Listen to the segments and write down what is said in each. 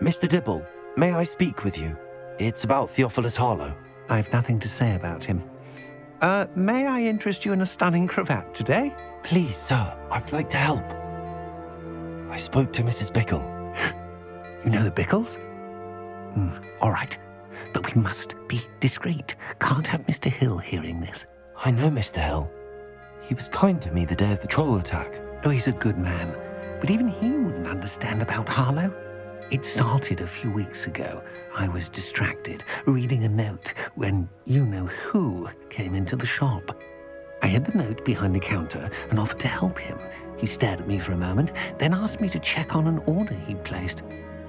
Mr. Dibble, may I speak with you? It's about Theophilus Harlow. I've nothing to say about him. May I interest you in a stunning cravat today? Please, sir, I'd like to help. I spoke to Mrs. Bickle. You know the Bickles? All right. But we must be discreet. Can't have Mr. Hill hearing this. I know Mr. Hill. He was kind to me the day of the troll attack. Oh, he's a good man. But even he wouldn't understand about Harlow. It started a few weeks ago. I was distracted, reading a note, when you-know-who came into the shop. I hid the note behind the counter and offered to help him. He stared at me for a moment, then asked me to check on an order he'd placed.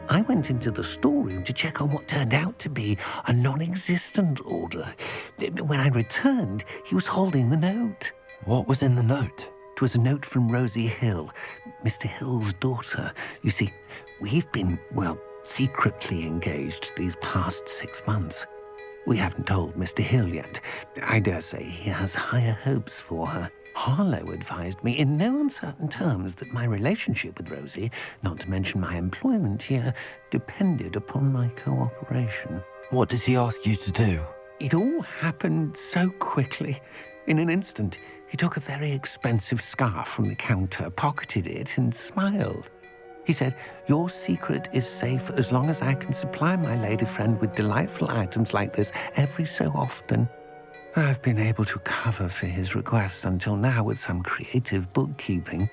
I went into the storeroom to check on what turned out to be a non-existent order. When I returned, he was holding the note. What was in the note? It was a note from Rosie Hill, Mr. Hill's daughter. You see, we've been, secretly engaged these past 6 months. We haven't told Mr. Hill yet. I dare say he has higher hopes for her. Harlow advised me in no uncertain terms that my relationship with Rosie, not to mention my employment here, depended upon my cooperation. What did he ask you to do? It all happened so quickly. In an instant, he took a very expensive scarf from the counter, pocketed it, and smiled. He said, "Your secret is safe as long as I can supply my lady friend with delightful items like this every so often." I've been able to cover for his requests until now with some creative bookkeeping,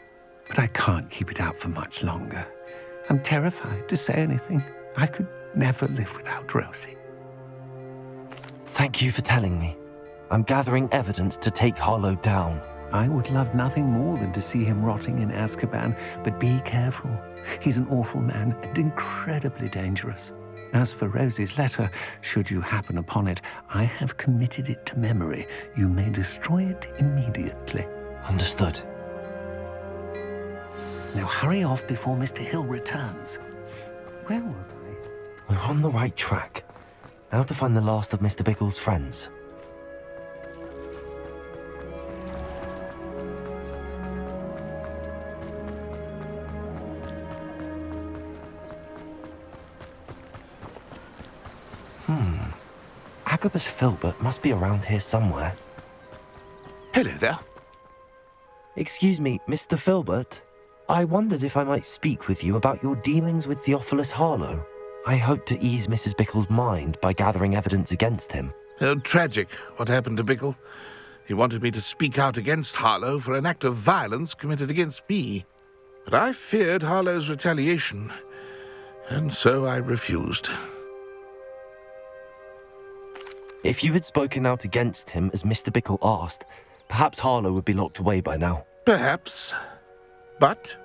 but I can't keep it up for much longer. I'm terrified to say anything. I could never live without Rosie. Thank you for telling me. I'm gathering evidence to take Harlow down. I would love nothing more than to see him rotting in Azkaban, but be careful. He's an awful man and incredibly dangerous. As for Rosie's letter, should you happen upon it, I have committed it to memory. You may destroy it immediately. Understood. Now hurry off before Mr. Hill returns. Where was I? We're on the right track. Now to find the last of Mr. Bickle's friends. Agabus Filbert must be around here somewhere. Hello there. Excuse me, Mr. Filbert. I wondered if I might speak with you about your dealings with Theophilus Harlow. I hope to ease Mrs. Bickle's mind by gathering evidence against him. Oh, tragic what happened to Bickle. He wanted me to speak out against Harlow for an act of violence committed against me. But I feared Harlow's retaliation, and so I refused. If you had spoken out against him as Mr. Bickle asked, perhaps Harlow would be locked away by now. Perhaps. But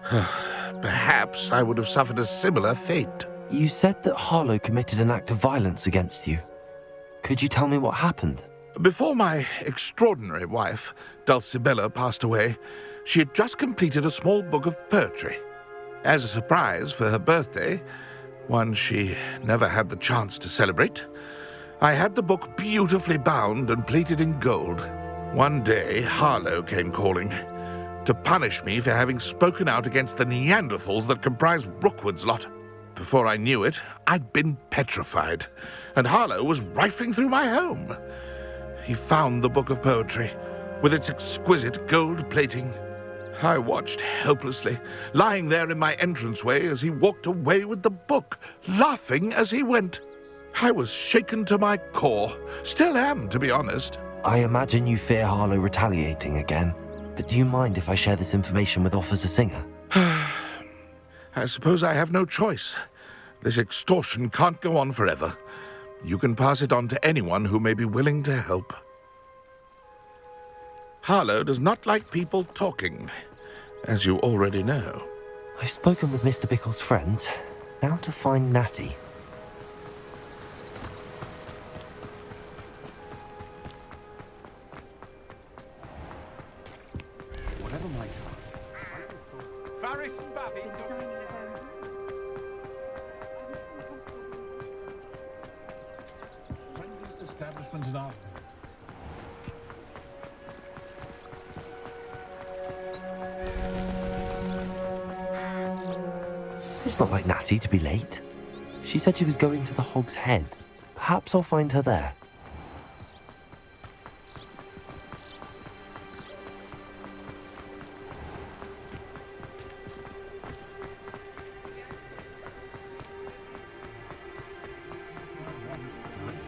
perhaps I would have suffered a similar fate. You said that Harlow committed an act of violence against you. Could you tell me what happened? Before my extraordinary wife, Dulcibella, passed away, she had just completed a small book of poetry. As a surprise for her birthday, one she never had the chance to celebrate, I had the book beautifully bound and plated in gold. One day, Harlow came calling to punish me for having spoken out against the Neanderthals that comprise Rookwood's lot. Before I knew it, I'd been petrified, and Harlow was rifling through my home. He found the book of poetry, with its exquisite gold plating. I watched helplessly, lying there in my entranceway as he walked away with the book, laughing as he went. I was shaken to my core. Still am, to be honest. I imagine you fear Harlow retaliating again, but do you mind if I share this information with Officer Singer? I suppose I have no choice. This extortion can't go on forever. You can pass it on to anyone who may be willing to help. Harlow does not like people talking, as you already know. I've spoken with Mr. Bickle's friends. Now to find Natty. Whatever my Varys and Babby. Friendliest establishment in Arthur. It's not like Natty to be late. She said she was going to the Hog's Head. Perhaps I'll find her there.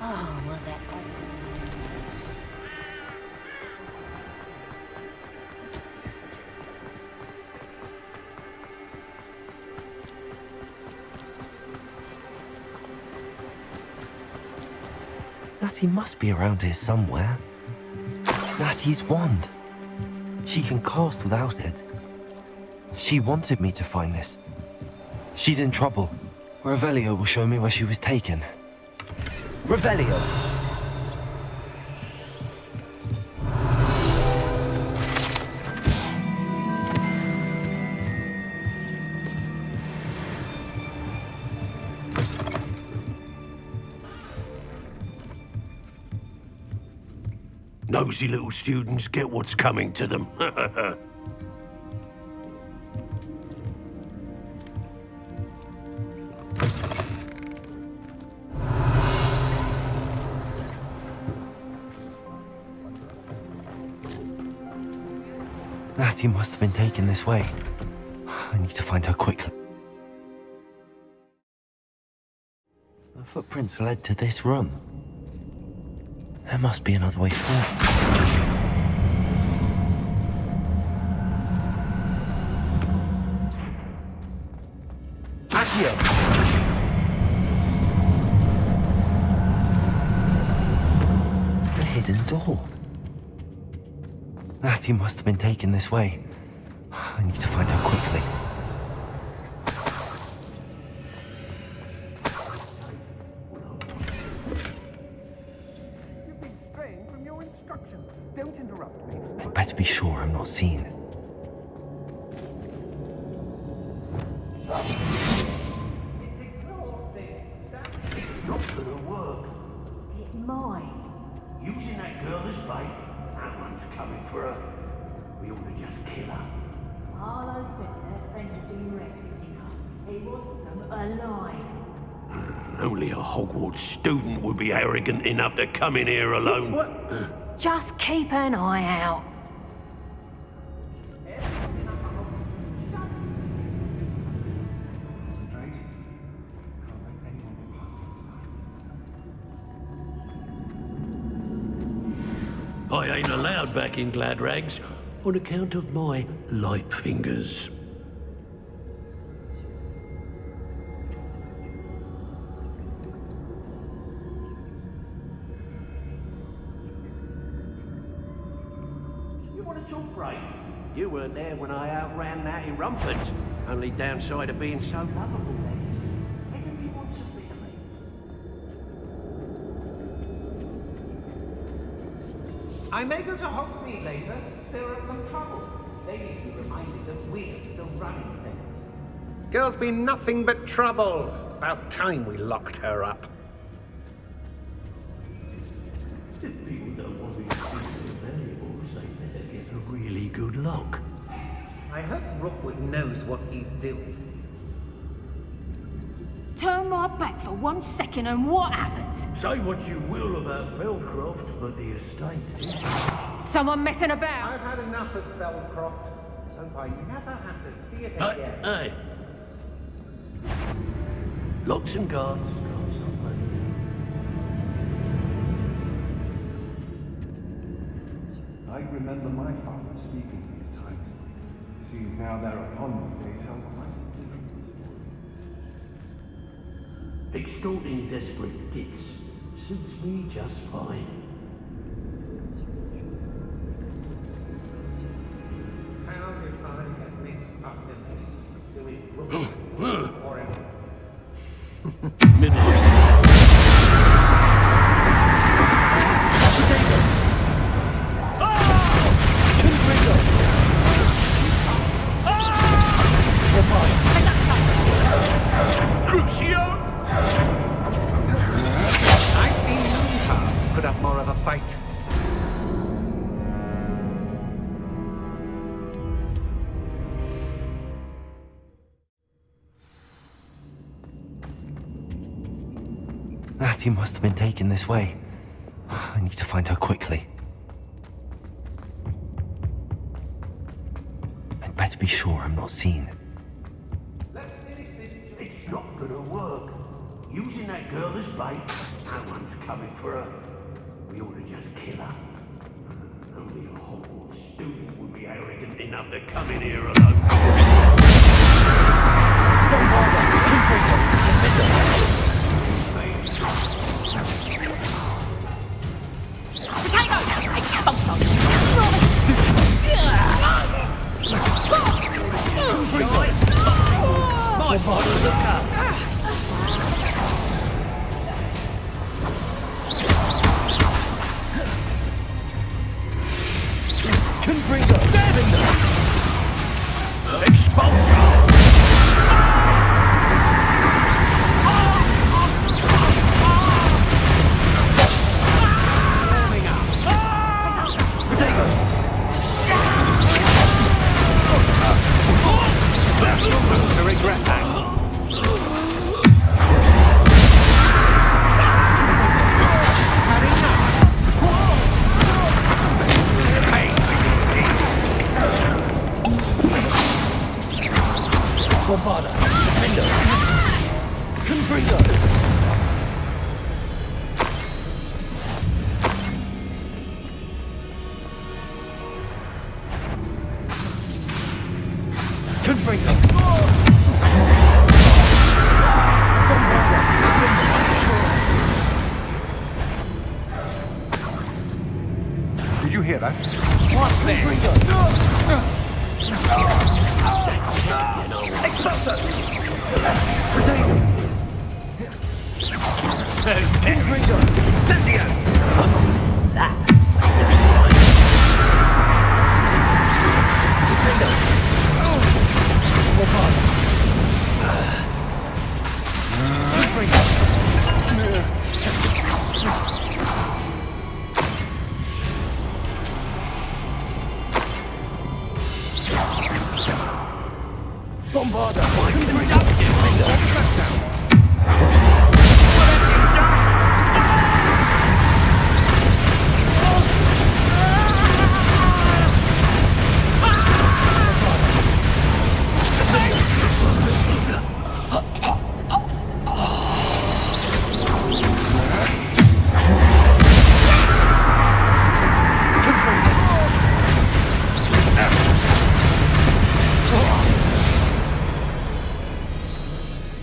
Oh, well, that. Natty must be around here somewhere. Natty's wand. She can cast without it. She wanted me to find this. She's in trouble. Revelio will show me where she was taken. Revelio! Nosy little students get what's coming to them. Natty must have been taken this way. I need to find her quickly. The footprints led to this room. There must be another way through. Accio! A hidden door. Natty must have been taken this way. I need to find her quickly. You've been straying from your instructions. Don't interrupt me. I'd better be sure I'm not seen. It's not gonna work. It might. Using that girl as bait, that one's coming for her. We ought to just kill her. Harlow says her friend has been reckless enough. He wants them alive. Only a Hogwarts student would be arrogant enough to come in here alone. Just keep an eye out. I ain't allowed back in Gladrags on account of my light fingers. You want to talk brave? You weren't there when I outran Natty Rumpert. Only downside of being so lovable then. Anything wants a bit of me. I may go to Hogsmeade later, stir up some trouble. They need to be reminded that we're still running things. Girl's been nothing but trouble. About time we locked her up. If people don't want to be valuables, they better get a really good lock. I hope Rookwood knows what he's doing. Turn my back for 1 second and what happens? Say what you will about Feldcroft, but the estate... Someone messing about? I've had enough of Feldcroft. Hope I never have to see it Hey, again. hey. Locks and guards. I remember my father speaking these times. Seems now they're upon me, they tell quite a different story. Extorting desperate gits suits me just fine. How did I get mixed up in this? Doing Rookwood or him? Crucio! I've seen Moonpaths put up more of a fight. Natty must have been taken this way. I need to find her quickly. I'd better be sure I'm not seen. It's not gonna work. Using that girl as bait, no one's coming for her. We ought to just kill her. Only a Hogwarts student would be arrogant enough to come in here alone. Did you hear that? What's this?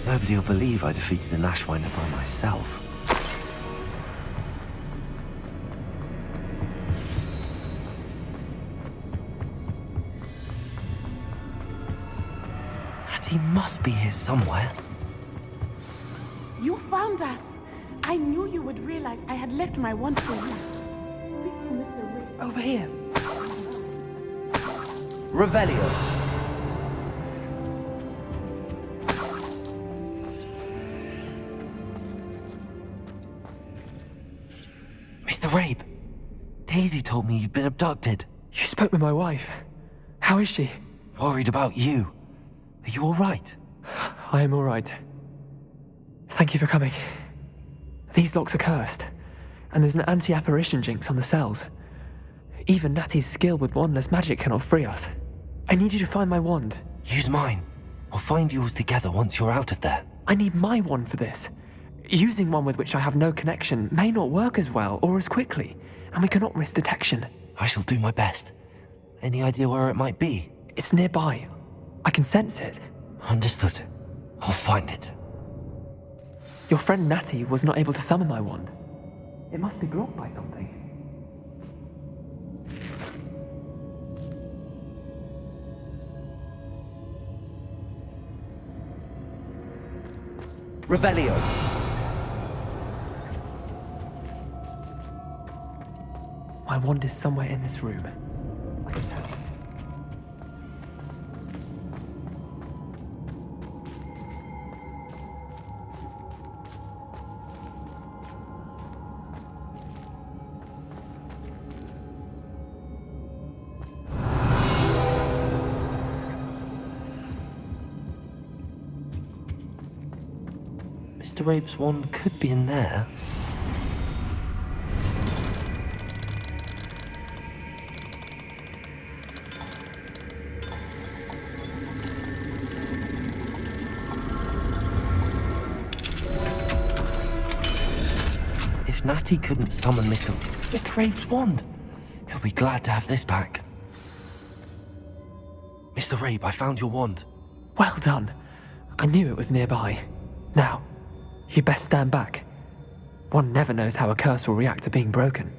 Nobody will believe I defeated an Ashwinder by myself. Natty must be here somewhere. You found us! I knew you would realize I had left my wand for you. Speak to Mr. Rick. Over here. Revelio. Mr. Rabe, Daisy told me you'd been abducted. You spoke with my wife. How is she? Worried about you. Are you all right? I am all right. Thank you for coming. These locks are cursed, and there's an anti-apparition jinx on the cells. Even Natty's skill with wandless magic cannot free us. I need you to find my wand. Use mine. We'll find yours together once you're out of there. I need my wand for this. Using one with which I have no connection may not work as well or as quickly, and we cannot risk detection. I shall do my best. Any idea where it might be? It's nearby. I can sense it. Understood. I'll find it. Your friend Natty was not able to summon my wand. It must be blocked by something. Revelio. My wand is somewhere in this room. I can tell. Mr. Rabe's wand could be in there. If Natty couldn't summon Mr. Rabe's wand, he'll be glad to have this back. Mr. Rabe, I found your wand. Well done. I knew it was nearby. Now, you best stand back. One never knows how a curse will react to being broken.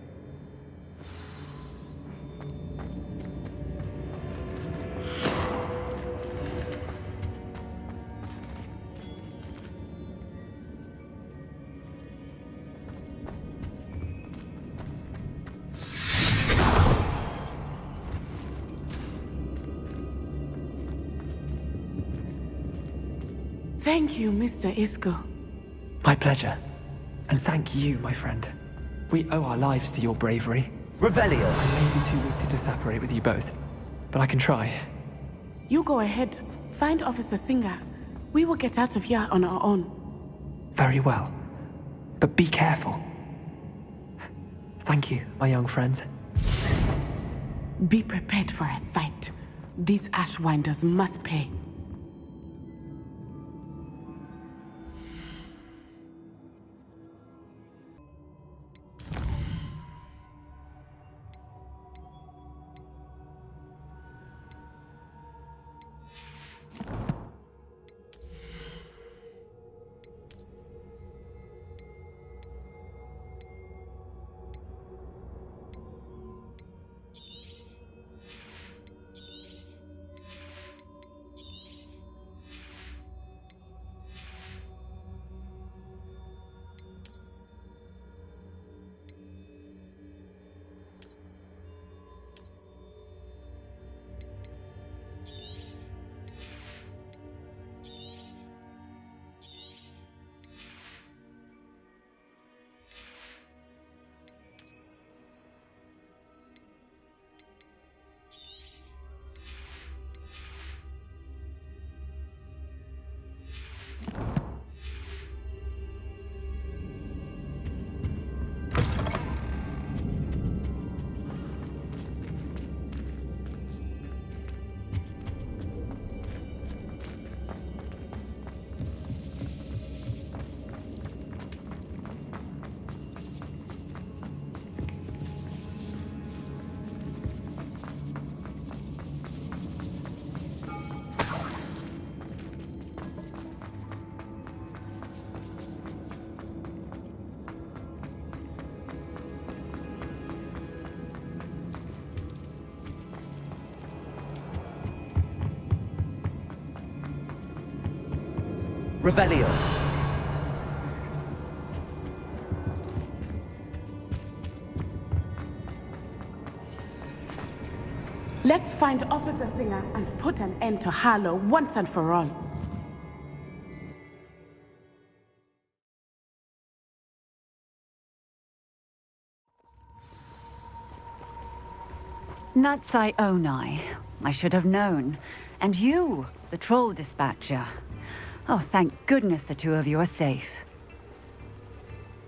Thank you, Mr. Isco. My pleasure. And thank you, my friend. We owe our lives to your bravery. Revelio! I may be too weak to disapparate with you both, but I can try. You go ahead. Find Officer Singer. We will get out of here on our own. Very well. But be careful. Thank you, my young friends. Be prepared for a fight. These Ashwinders must pay. Revelio! Let's find Officer Singer and put an end to Harlow once and for all. Natsai Onai. I should have known. And you, the troll dispatcher. Oh, thank goodness the two of you are safe.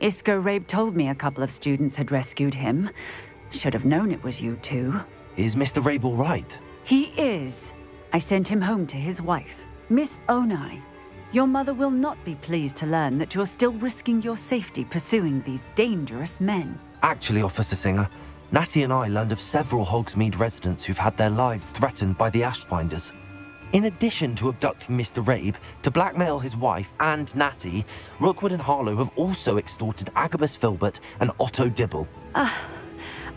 Isco Rabe told me a couple of students had rescued him. Should have known it was you two. Is Mr. Rabe all right? He is. I sent him home to his wife, Miss Onai. Your mother will not be pleased to learn that you're still risking your safety pursuing these dangerous men. Actually, Officer Singer, Natty and I learned of several Hogsmeade residents who've had their lives threatened by the Ashwinders. In addition to abducting Mr. Rabe to blackmail his wife and Natty, Rookwood and Harlow have also extorted Agabus Filbert and Otto Dibble.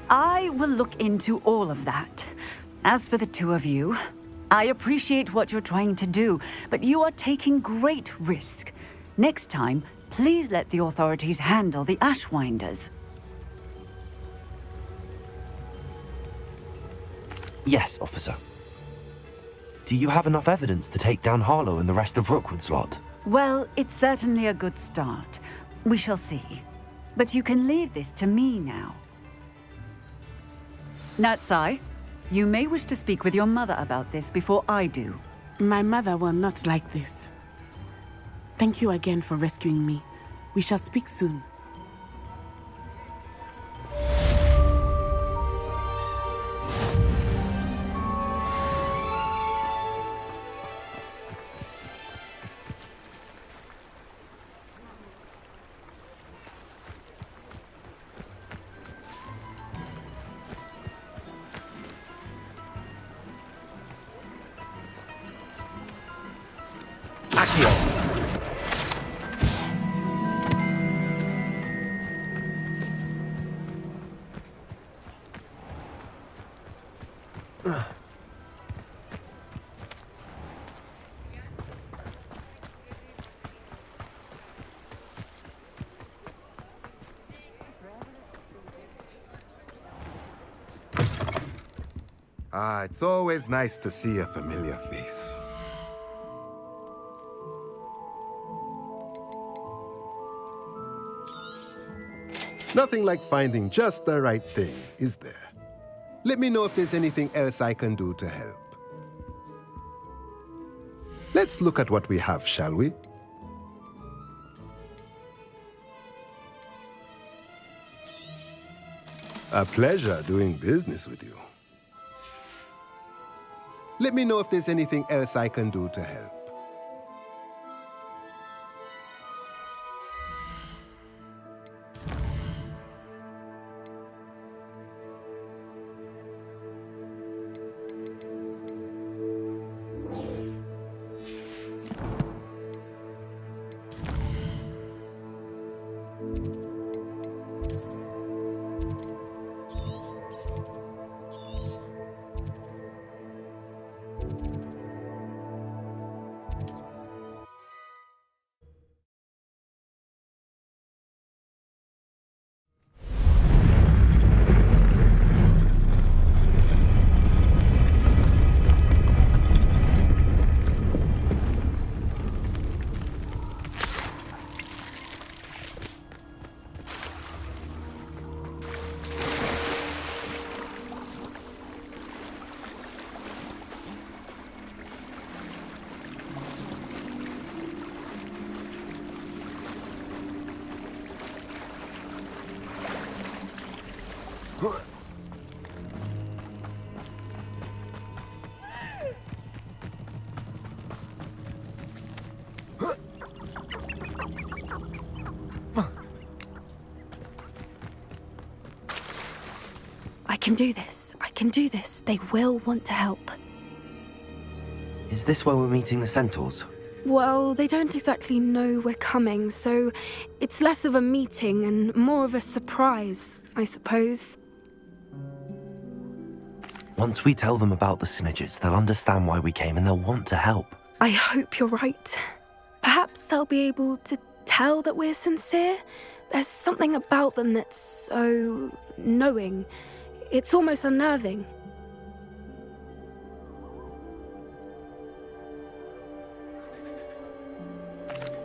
I will look into all of that. As for the two of you, I appreciate what you're trying to do, but you are taking great risk. Next time, please let the authorities handle the Ashwinders. Yes, officer. Do you have enough evidence to take down Harlow and the rest of Rookwood's lot? Well, it's certainly a good start. We shall see. But you can leave this to me now. Natsai, you may wish to speak with your mother about this before I do. My mother will not like this. Thank you again for rescuing me. We shall speak soon. It's always nice to see a familiar face. Nothing like finding just the right thing, is there? Let me know if there's anything else I can do to help. Let's look at what we have, shall we? A pleasure doing business with you. Let me know if there's anything else I can do to help. I can do this. I can do this. They will want to help. Is this where we're meeting the centaurs? Well, they don't exactly know we're coming, so it's less of a meeting and more of a surprise, I suppose. Once we tell them about the Snidgets, they'll understand why we came and they'll want to help. I hope you're right. Perhaps they'll be able to tell that we're sincere. There's something about them that's so knowing. It's almost unnerving.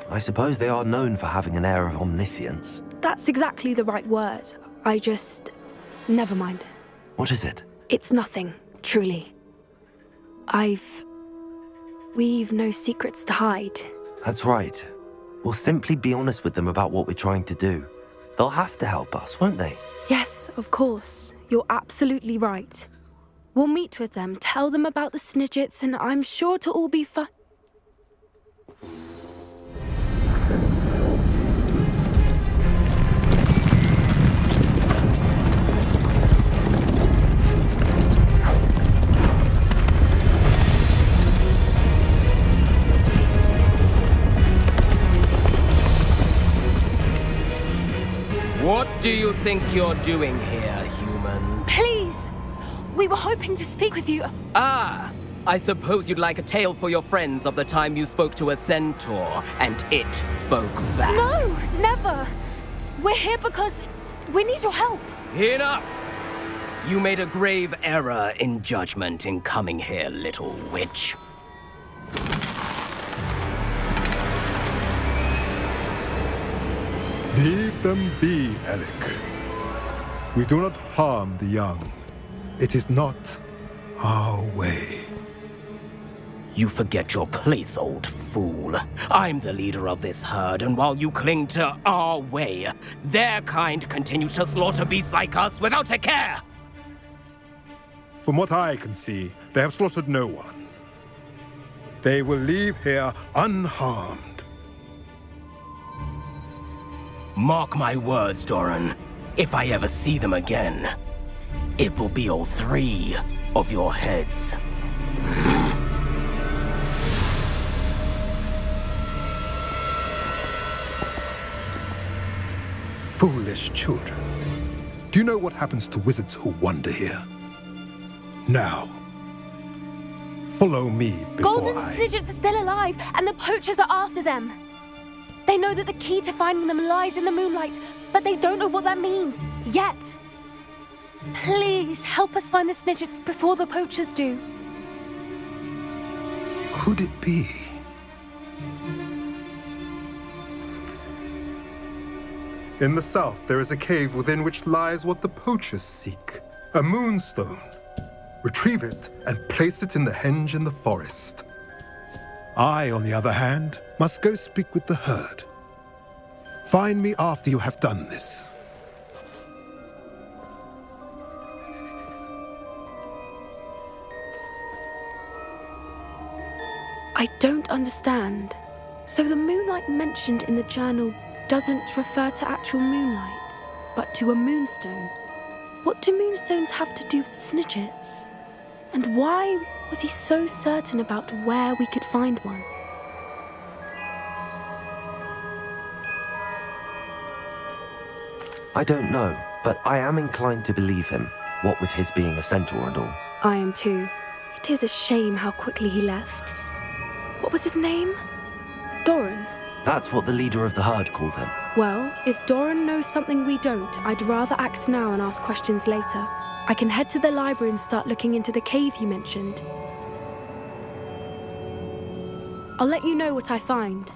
I suppose they are known for having an air of omniscience. That's exactly the right word. Never mind. What is it? It's nothing, truly. We've no secrets to hide. That's right. We'll simply be honest with them about what we're trying to do. They'll have to help us, won't they? Yes, of course. You're absolutely right. We'll meet with them, tell them about the Snidgets, and I'm sure to all be fine. What do you think you're doing here, humans? Please! We were hoping to speak with you. Ah! I suppose you'd like a tale for your friends of the time you spoke to a centaur, and it spoke back. No, never! We're here because we need your help. Enough! You made a grave error in judgment in coming here, little witch. Leave them be, Alec. We do not harm the young. It is not our way. You forget your place, old fool. I'm the leader of this herd, and while you cling to our way, their kind continue to slaughter beasts like us without a care! From what I can see, they have slaughtered no one. They will leave here unharmed. Mark my words, Doran. If I ever see them again, it will be all 3 of your heads. Foolish children. Do you know what happens to wizards who wander here? Now, follow me before Golden Snidgets are still alive, and the poachers are after them. They know that the key to finding them lies in the moonlight, but they don't know what that means, yet. Please, help us find the Snidgets before the poachers do. Could it be? In the south, there is a cave within which lies what the poachers seek. A moonstone. Retrieve it and place it in the henge in the forest. I, on the other hand, must go speak with the herd. Find me after you have done this. I don't understand. So the moonlight mentioned in the journal doesn't refer to actual moonlight, but to a moonstone. What do moonstones have to do with Snidgets? And why was he so certain about where we could find one? I don't know, but I am inclined to believe him, what with his being a centaur and all. I am too. It is a shame how quickly he left. What was his name? Doran. That's what the leader of the herd called him. Well, if Doran knows something we don't, I'd rather act now and ask questions later. I can head to the library and start looking into the cave you mentioned. I'll let you know what I find.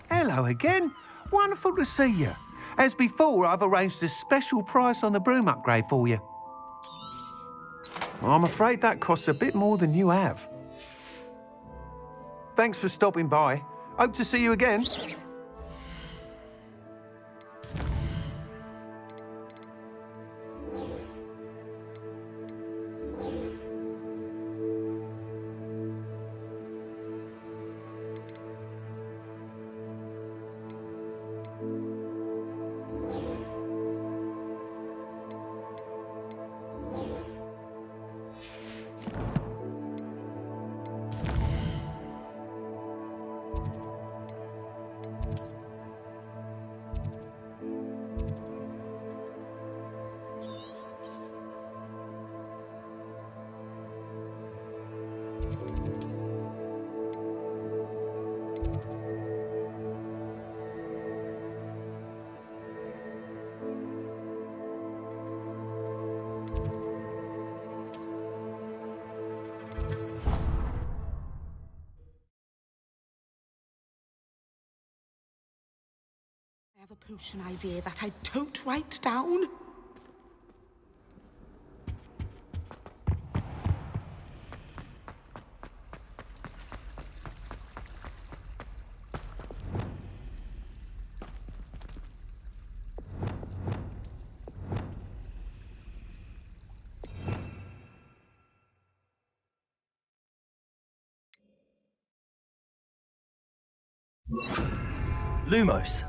Hello again. Wonderful to see you. As before, I've arranged a special price on the broom upgrade for you. I'm afraid that costs a bit more than you have. Thanks for stopping by. Hope to see you again. I have a potion idea that I don't write down. Lumos.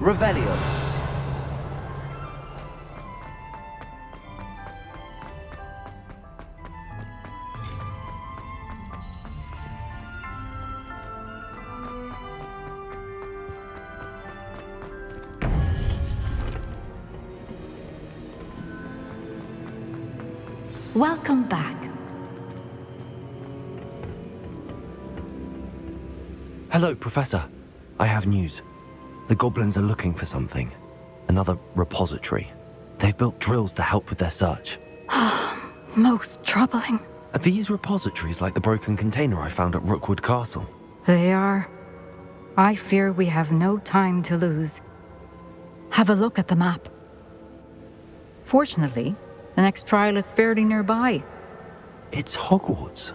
Revelio. Welcome back. Hello, Professor. I have news. The goblins are looking for something. Another repository. They've built drills to help with their search. Most troubling. Are these repositories like the broken container I found at Rookwood Castle? They are. I fear we have no time to lose. Have a look at the map. Fortunately, the next trial is fairly nearby. It's Hogwarts.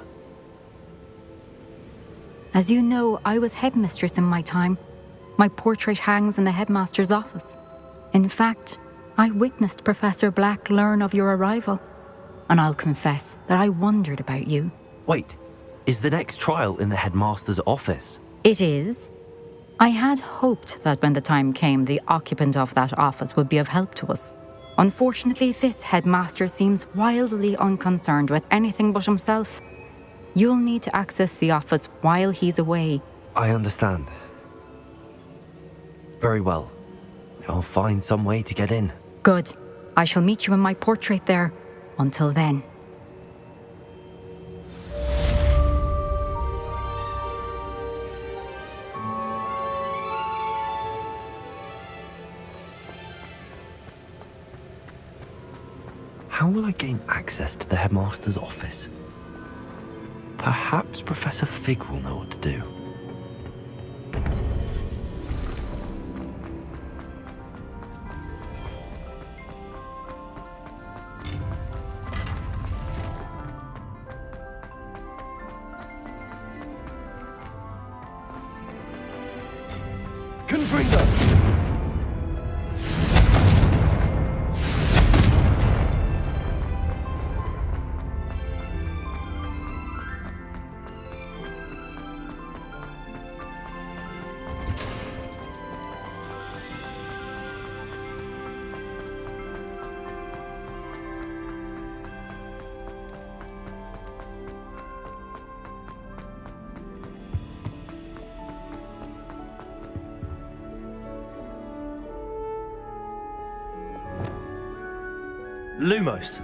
As you know, I was headmistress in my time. My portrait hangs in the headmaster's office. In fact, I witnessed Professor Black learn of your arrival, and I'll confess that I wondered about you. Wait, is the next trial in the headmaster's office? It is. I had hoped that when the time came, the occupant of that office would be of help to us. Unfortunately, this headmaster seems wildly unconcerned with anything but himself. You'll need to access the office while he's away. I understand. Very well. I'll find some way to get in. Good. I shall meet you in my portrait there. Until then. How will I gain access to the headmaster's office? Perhaps Professor Fig will know what to do. Confringo! Lumos.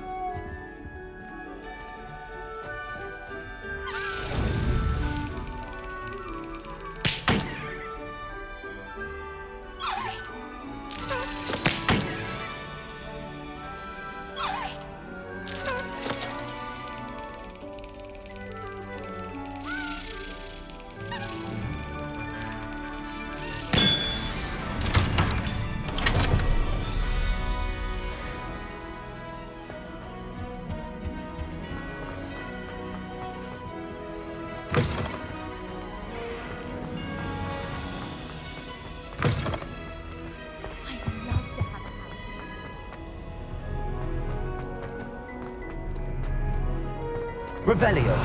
Revelio.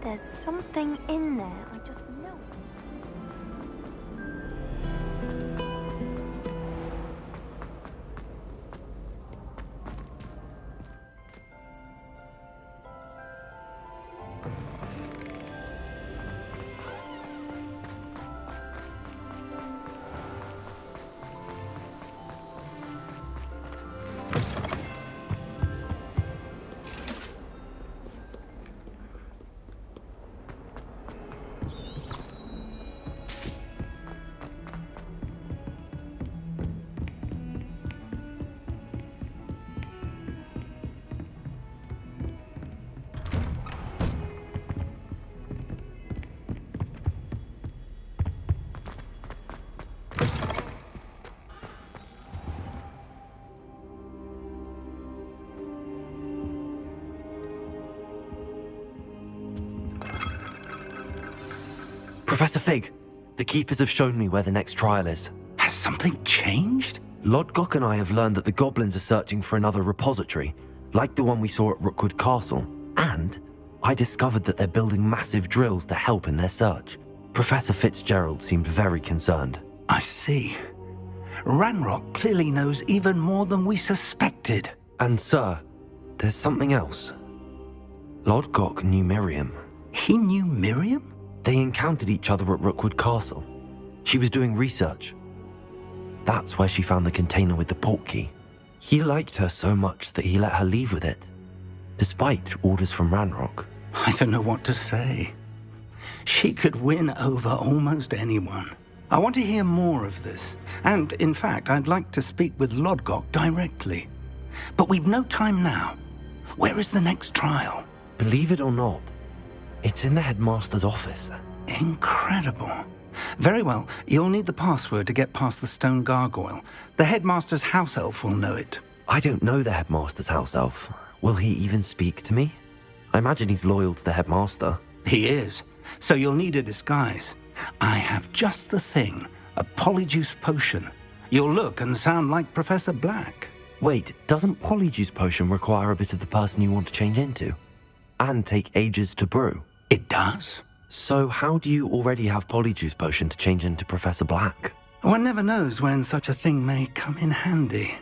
There's something in there, I just know it. Professor Fig, the Keepers have shown me where the next trial is. Has something changed? Lodgok and I have learned that the goblins are searching for another repository, like the one we saw at Rookwood Castle. And I discovered that they're building massive drills to help in their search. Professor Fitzgerald seemed very concerned. I see. Ranrock clearly knows even more than we suspected. And sir, there's something else. Lodgok knew Miriam. He knew Miriam? They encountered each other at Rookwood Castle. She was doing research. That's where she found the container with the port key. He liked her so much that he let her leave with it, despite orders from Ranrock. I don't know what to say. She could win over almost anyone. I want to hear more of this. And, in fact, I'd like to speak with Lodgok directly. But we've no time now. Where is the next trial? Believe it or not, it's in the headmaster's office. Incredible. Very well, you'll need the password to get past the stone gargoyle. The headmaster's house elf will know it. I don't know the headmaster's house elf. Will he even speak to me? I imagine he's loyal to the headmaster. He is. So you'll need a disguise. I have just the thing. A polyjuice potion. You'll look and sound like Professor Black. Wait, doesn't polyjuice potion require a bit of the person you want to change into? And take ages to brew? It does. So how do you already have polyjuice potion to change into Professor Black? One never knows when such a thing may come in handy.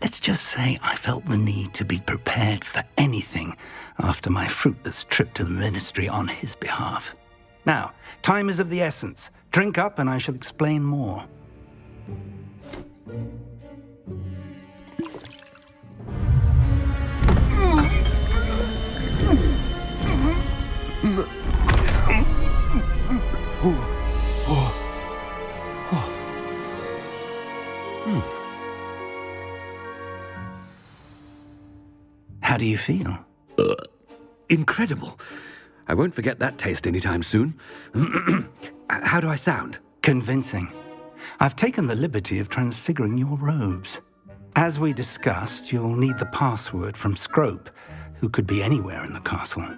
Let's just say I felt the need to be prepared for anything after my fruitless trip to the ministry on his behalf. Now, time is of the essence. Drink up and I shall explain more. How do you feel? Incredible. I won't forget that taste anytime soon. How do I sound? Convincing. I've taken the liberty of transfiguring your robes. As we discussed, you'll need the password from Scrope, who could be anywhere in the castle.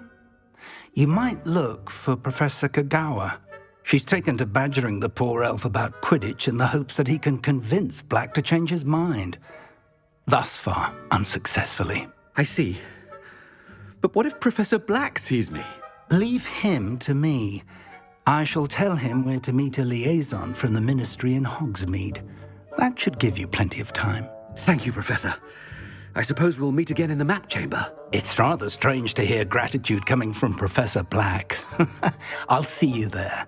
You might look for Professor Kagawa. She's taken to badgering the poor elf about Quidditch in the hopes that he can convince Black to change his mind. Thus far, unsuccessfully. I see. But what if Professor Black sees me? Leave him to me. I shall tell him where to meet a liaison from the ministry in Hogsmeade. That should give you plenty of time. Thank you, Professor. I suppose we'll meet again in the map chamber. It's rather strange to hear gratitude coming from Professor Black. I'll see you there.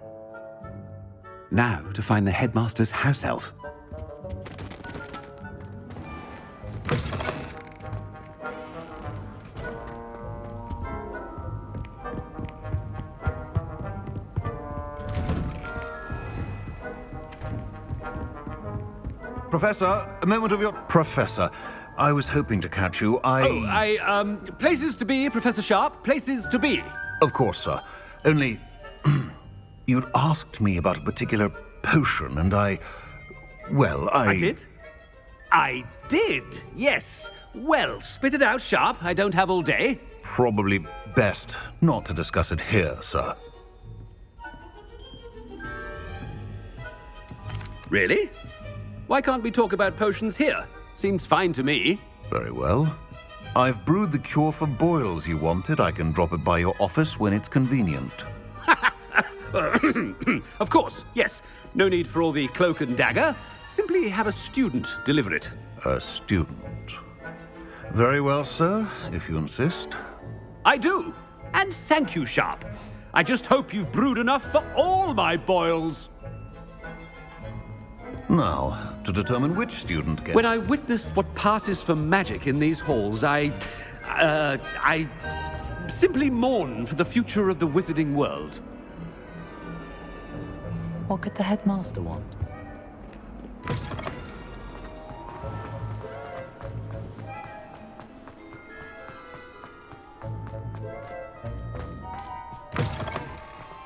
Now to find the headmaster's house elf. Professor, a moment of your... Professor, I was hoping to catch you. Places to be, Professor Sharp. Places to be. Of course, sir. Only... you'd asked me about a particular potion, and I did? I did, yes. Well, spit it out, Sharp. I don't have all day. Probably best not to discuss it here, sir. Really? Why can't we talk about potions here? Seems fine to me. Very well. I've brewed the cure for boils you wanted. I can drop it by your office when it's convenient. Of course, yes. No need for all the cloak and dagger. Simply have a student deliver it. A student? Very well, sir, if you insist. I do. And thank you, Sharp. I just hope you've brewed enough for all my boils. Now, to determine which student gets... When I witness what passes for magic in these halls, I simply mourn for the future of the wizarding world. What could the headmaster want?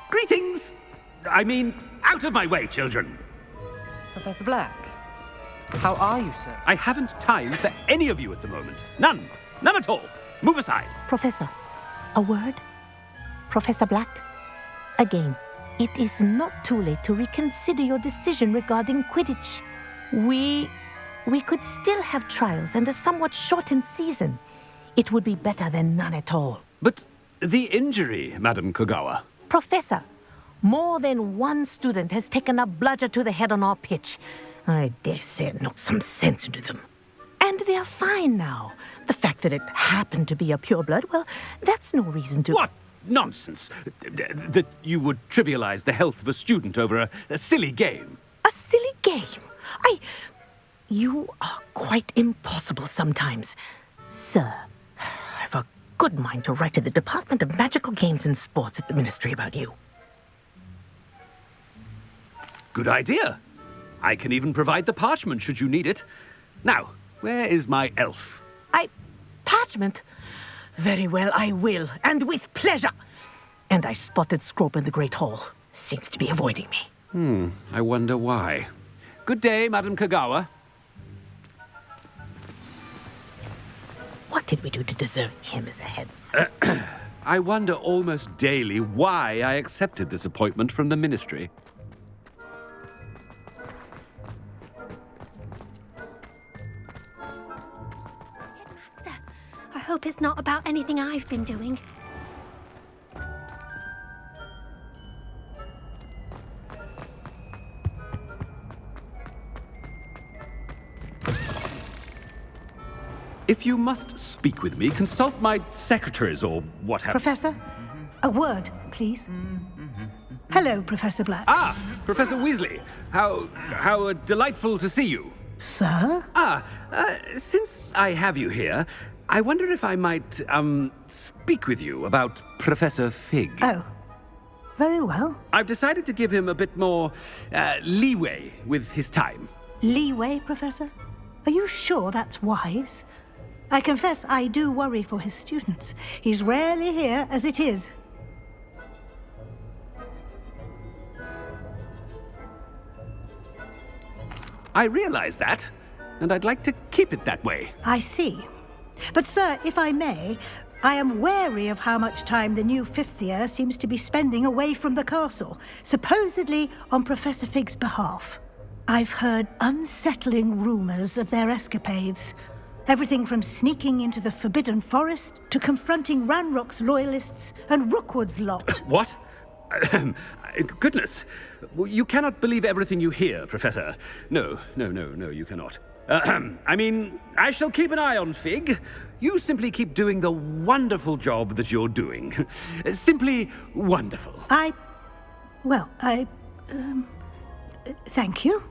Greetings! I mean, out of my way, children. Professor Black, how are you, sir? I haven't time for any of you at the moment. None. None at all. Move aside. Professor, a word? Professor Black, again, it is not too late to reconsider your decision regarding Quidditch. We could still have trials and a somewhat shortened season. It would be better than none at all. But the injury, Madam Kogawa. Professor, more than one student has taken a bludger to the head on our pitch. I dare say it knocked some sense into them. And they're fine now. The fact that it happened to be a pureblood, well, that's no reason to... What nonsense! That you would trivialize the health of a student over a silly game. A silly game? You are quite impossible sometimes. Sir, I've a good mind to write to the Department of Magical Games and Sports at the Ministry about you. Good idea. I can even provide the parchment should you need it. Now, Where is my elf? Parchment? Very well, I will, and with pleasure. And I spotted Scrope in the Great Hall. Seems to be avoiding me. I wonder why. Good day, Madam Kagawa. What did we do to deserve him as a head? I wonder almost daily why I accepted this appointment from the Ministry. I hope it's not about anything I've been doing. If you must speak with me, consult my secretaries or what have you. Professor, a word, please. Hello, Professor Black. Ah, Professor Weasley. How delightful to see you. Sir? Since I have you here, I wonder if I might, speak with you about Professor Fig. Oh, very well. I've decided to give him a bit more, leeway with his time. Leeway, Professor? Are you sure that's wise? I confess I do worry for his students. He's rarely here as it is. I realize that, and I'd like to keep it that way. I see. But, sir, if I may, I am wary of how much time the new fifth year seems to be spending away from the castle, supposedly on Professor Fig's behalf. I've heard unsettling rumors of their escapades. Everything from sneaking into the Forbidden Forest to confronting Ranrock's loyalists and Rookwood's lot. What? Goodness. You cannot believe everything you hear, Professor. No, you cannot. I mean, I shall keep an eye on Fig. You simply keep doing the wonderful job that you're doing. Simply wonderful. Thank you.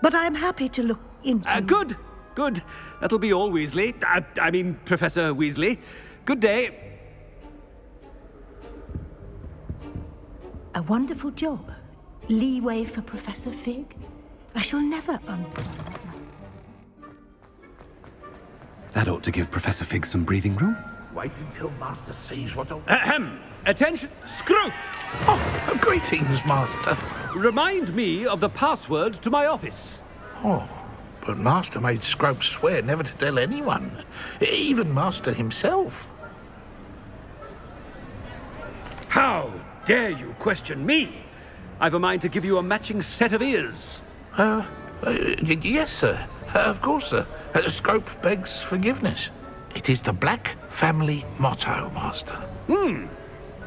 But I'm happy to look into... Good. That'll be all, Weasley. I mean, Professor Weasley. Good day. A wonderful job. Leeway for Professor Fig. I shall never That ought to give Professor Fig some breathing room. Wait until Master sees what... Attention, Scrope! Oh, greetings, Master. Remind me of the password to my office. Oh, but Master made Scrope swear never to tell anyone, even Master himself. How dare you question me? I've a mind to give you a matching set of ears. Yes, sir. Of course, sir. Scrope begs forgiveness. It is the Black family motto, Master.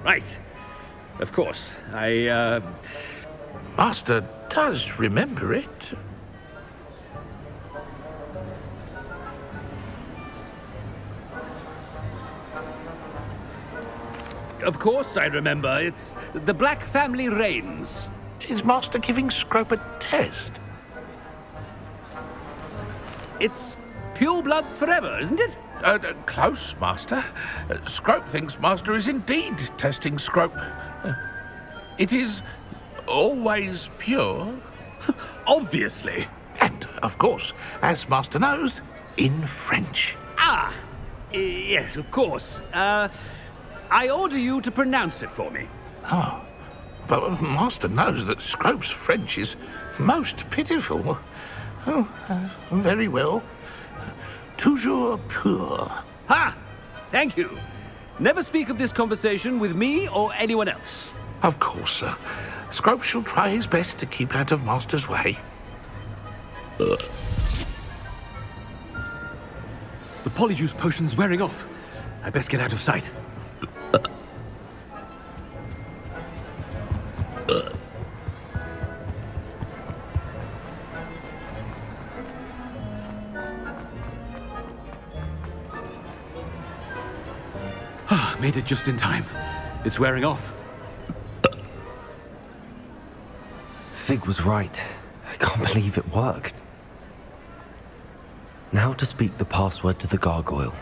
Right. Of course. Master does remember it. Of course I remember. It's the Black family reigns. Is Master giving Scrope a test? It's pure bloods forever, isn't it? Close, Master. Scrope thinks Master is indeed testing Scrope. It is always pure. Obviously. And, of course, as Master knows, in French. Yes, of course. I order you to pronounce it for me. Oh, but Master knows that Scrope's French is most pitiful. Oh, very well. Toujours pur. Ha! Thank you. Never speak of this conversation with me or anyone else. Of course, sir. Scrope shall try his best to keep out of Master's way. The polyjuice potion's wearing off. I best get out of sight. Made it just in time. It's wearing off. Fig was right. I can't believe it worked. Now to speak the password to the gargoyle.